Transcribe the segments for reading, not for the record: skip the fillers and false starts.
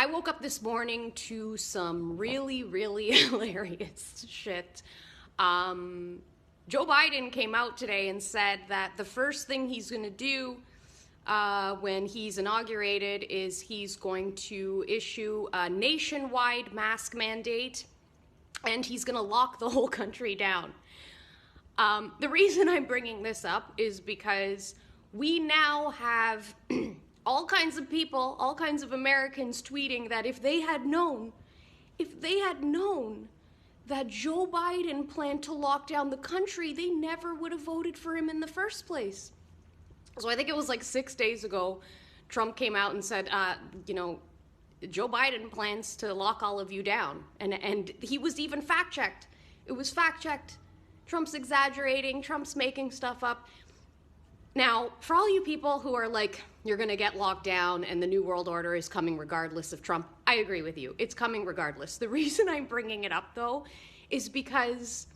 I woke up this morning to some really, really hilarious shit. Joe Biden came out today and said that the first thing he's going to do when he's inaugurated is he's going to issue a nationwide mask mandate, and he's going to lock the whole country down. The reason I'm bringing this up is because we now have all kinds of people, all kinds of Americans tweeting that if they had known that Joe Biden planned to lock down the country, they never would have voted for him in the first place. So I think it was like 6 days ago, Trump came out and said, Joe Biden plans to lock all of you down. And he was even fact-checked. It was fact-checked. Trump's exaggerating. Trump's making stuff up. Now, for all you people who are like, you're going to get locked down and the New World Order is coming regardless of Trump, I agree with you. It's coming regardless. The reason I'm bringing it up, though, is because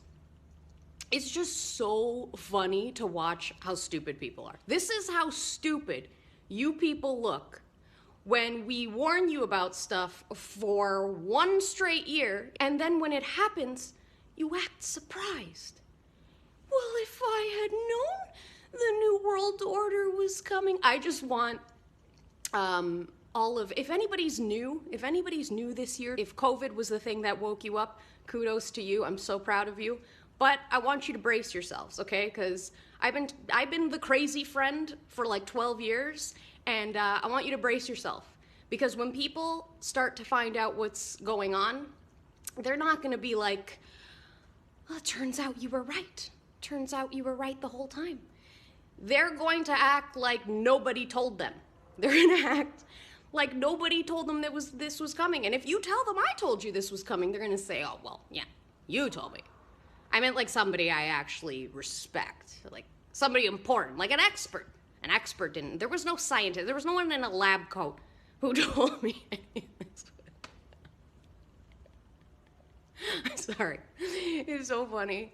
it's just so funny to watch how stupid people are. This is how stupid you people look when we warn you about stuff for one straight year, and then when it happens, you act surprised. Well, if I had known the New World Order was coming. I just want if anybody's new this year, if COVID was the thing that woke you up, kudos to you. I'm so proud of you. But I want you to brace yourselves, okay? Because I've been the crazy friend for like 12 years, and I want you to brace yourself. Because when people start to find out what's going on, they're not going to be like, well, it turns out you were right. Turns out you were right the whole time. They're going to act like nobody told them. They're going to act like nobody told them that this was coming. And if you tell them I told you this was coming, they're going to say, oh, well, yeah, you told me. I meant like somebody I actually respect, like somebody important, like an expert. An expert didn't. There was no scientist. There was no one in a lab coat who told me any of this. I'm sorry. It's so funny.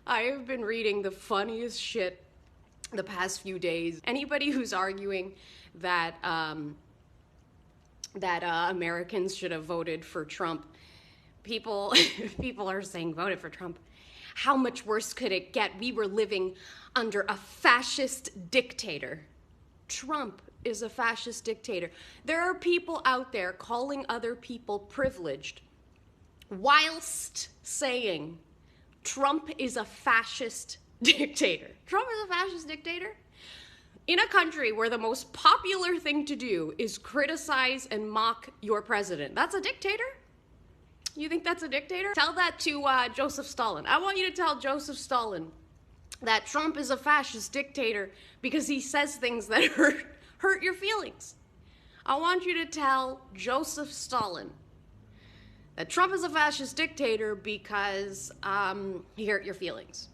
I have been reading the funniest shit the past few days. Anybody who's arguing that Americans should have voted for Trump, people are saying voted for Trump. How much worse could it get? We were living under a fascist dictator. Trump is a fascist dictator. There are people out there calling other people privileged whilst saying Trump is a fascist dictator. Trump is a fascist dictator? In a country where the most popular thing to do is criticize and mock your president, that's a dictator? You think that's a dictator? Tell that to Joseph Stalin. I want you to tell Joseph Stalin that Trump is a fascist dictator because he says things that hurt your feelings. I want you to tell Joseph Stalin that Trump is a fascist dictator because he hurt your feelings.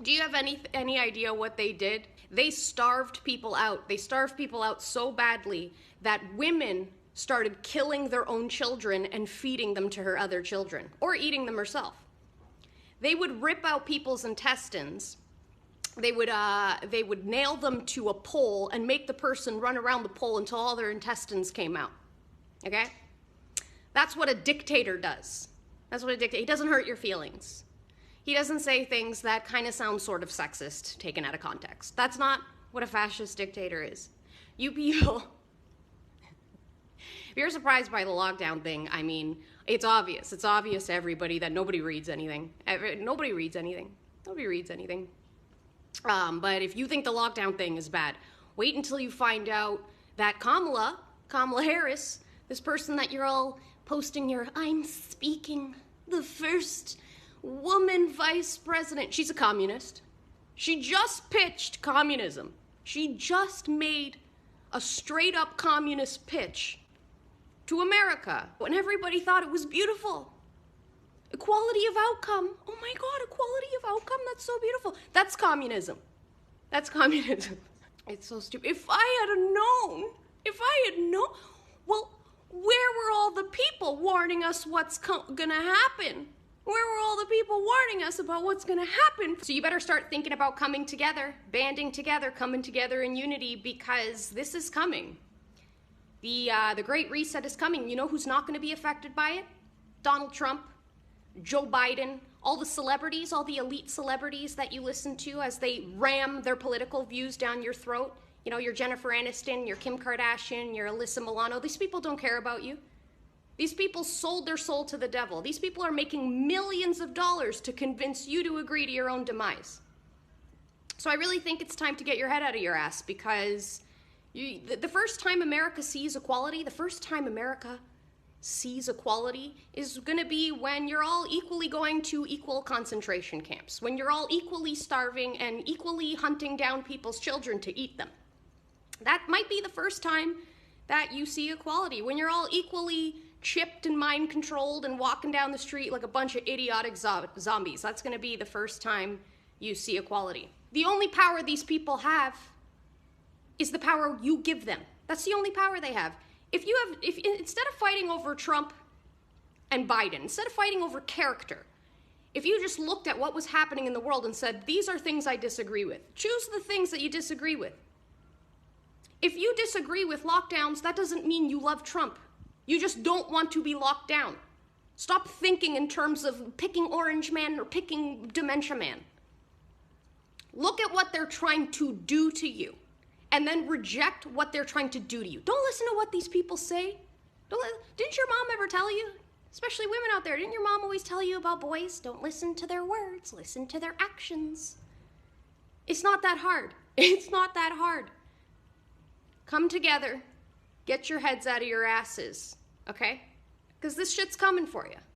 Do you have any idea what they did? They starved people out. They starved people out so badly that women started killing their own children and feeding them to her other children, or eating them herself. They would rip out people's intestines. They would nail them to a pole and make the person run around the pole until all their intestines came out. Okay? That's what a dictator does. That's what a dictator. He doesn't hurt your feelings. He doesn't say things that kind of sound sort of sexist, taken out of context. That's not what a fascist dictator is. You people, if you're surprised by the lockdown thing, I mean, it's obvious. It's obvious to everybody that nobody reads anything. Nobody reads anything. Nobody reads anything. But if you think the lockdown thing is bad, wait until you find out that Kamala Harris, this person that you're all posting your, I'm speaking, the first woman vice president. She's a communist. She just pitched communism. She just made a straight up communist pitch to America when everybody thought it was beautiful. Equality of outcome. Oh my God, equality of outcome. That's so beautiful. That's communism. That's communism. It's so stupid. If I had known, well, where were all the people warning us what's gonna happen? Where were all the people warning us about what's going to happen? So you better start thinking about coming together, banding together, coming together in unity, because this is coming. The Great Reset is coming. You know who's not going to be affected by it? Donald Trump, Joe Biden, all the celebrities, all the elite celebrities that you listen to as they ram their political views down your throat. You know, your Jennifer Aniston, your Kim Kardashian, your Alyssa Milano. These people don't care about you. These people sold their soul to the devil. These people are making millions of dollars to convince you to agree to your own demise. So I really think it's time to get your head out of your ass, because the first time America sees equality, is going to be when you're all equally going to equal concentration camps, when you're all equally starving and equally hunting down people's children to eat them. That might be the first time that you see equality, when you're all equally chipped and mind controlled and walking down the street like a bunch of idiotic zombies. That's going to be the first time you see equality. The only power these people have is the power you give them. That's the only power they have. If instead of fighting over Trump and Biden, instead of fighting over character, if you just looked at what was happening in the world and said, these are things I disagree with, choose the things that you disagree with. If you disagree with lockdowns, that doesn't mean you love Trump. You just don't want to be locked down. Stop thinking in terms of picking Orange Man or picking Dementia Man. Look at what they're trying to do to you, and then reject what they're trying to do to you. Don't listen to what these people say. Didn't your mom ever tell you, especially women out there, didn't your mom always tell you about boys? Don't listen to their words, listen to their actions. It's not that hard. It's not that hard. Come together, get your heads out of your asses, okay? Because this shit's coming for you.